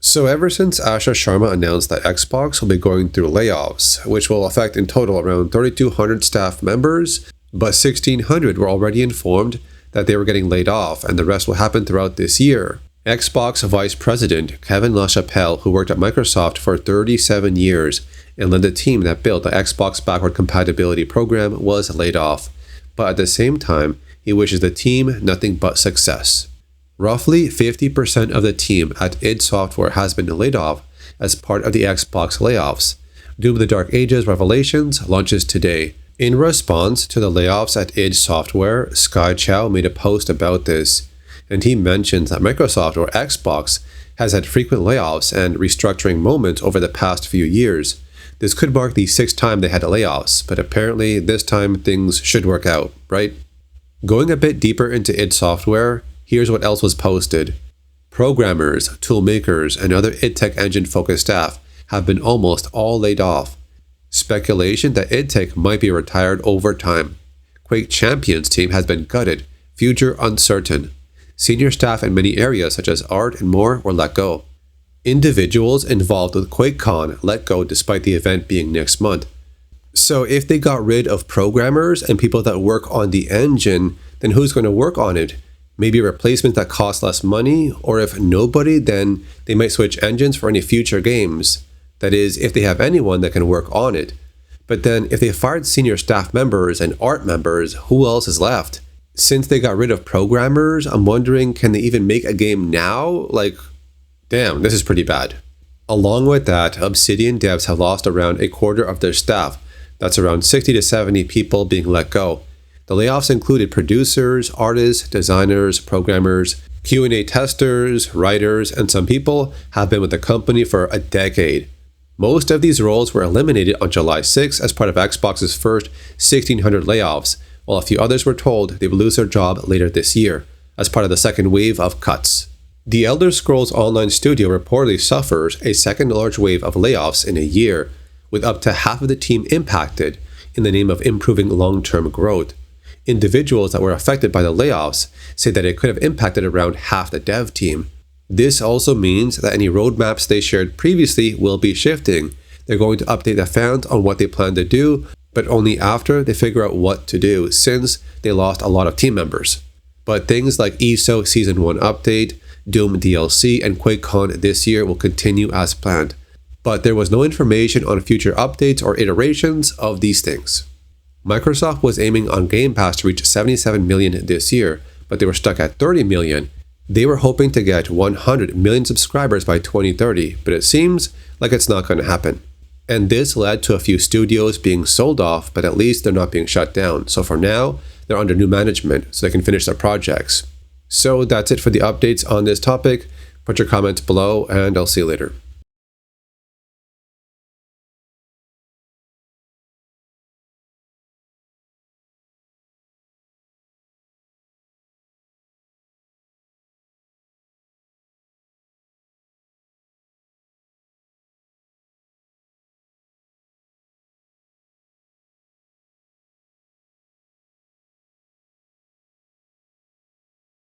So ever since Asha Sharma announced that Xbox will be going through layoffs, which will affect in total around 3,200 staff members, but 1,600 were already informed that they were getting laid off, and the rest will happen throughout this year. Xbox Vice President Kevin LaChapelle, who worked at Microsoft for 37 years and led the team that built the Xbox backward compatibility program, was laid off. But at the same time, he wishes the team nothing but success. Roughly 50% of the team at id Software has been laid off as part of the Xbox layoffs. Doom of the Dark Ages Revelations launches today. In response to the layoffs at id Software, Sky Chow made a post about this, and he mentions that Microsoft or Xbox has had frequent layoffs and restructuring moments over the past few years. This could mark the 6th time they had layoffs, but apparently this time things should work out, right? Going a bit deeper into id Software, here's what else was posted. Programmers, toolmakers, and other id Tech engine-focused staff have been almost all laid off. Speculation that id Tech might be retired over time. Quake Champions team has been gutted, future uncertain. Senior staff in many areas such as art and more were let go. Individuals involved with QuakeCon let go despite the event being next month. So if they got rid of programmers and people that work on the engine, then who's going to work on it? Maybe a replacement that costs less money, or if nobody, then they might switch engines for any future games. That is, if they have anyone that can work on it. But then if they fired senior staff members and art members, who else is left? Since they got rid of programmers, I'm wondering, can they even make a game now? Like, damn, this is pretty bad. Along with that, Obsidian devs have lost around a quarter of their staff. That's around 60 to 70 people being let go. The layoffs included producers, artists, designers, programmers, Q&A testers, writers, and some people have been with the company for a decade. Most of these roles were eliminated on July 6 as part of Xbox's first 1,600 layoffs, while a few others were told they would lose their job later this year, as part of the second wave of cuts. The Elder Scrolls Online studio reportedly suffers a second large wave of layoffs in a year, with up to half of the team impacted in the name of improving long-term growth. Individuals that were affected by the layoffs say that it could have impacted around half the dev team. This also means that any roadmaps they shared previously will be shifting. They're going to update the fans on what they plan to do, but only after they figure out what to do, since they lost a lot of team members. But things like ESO Season 1 update, Doom DLC, and QuakeCon this year will continue as planned. But there was no information on future updates or iterations of these things. Microsoft was aiming on Game Pass to reach 77 million this year, but they were stuck at 30 million. They were hoping to get 100 million subscribers by 2030, but it seems like it's not going to happen. And this led to a few studios being sold off, but at least they're not being shut down. So for now, they're under new management so they can finish their projects. So that's it for the updates on this topic. Put your comments below and I'll see you later.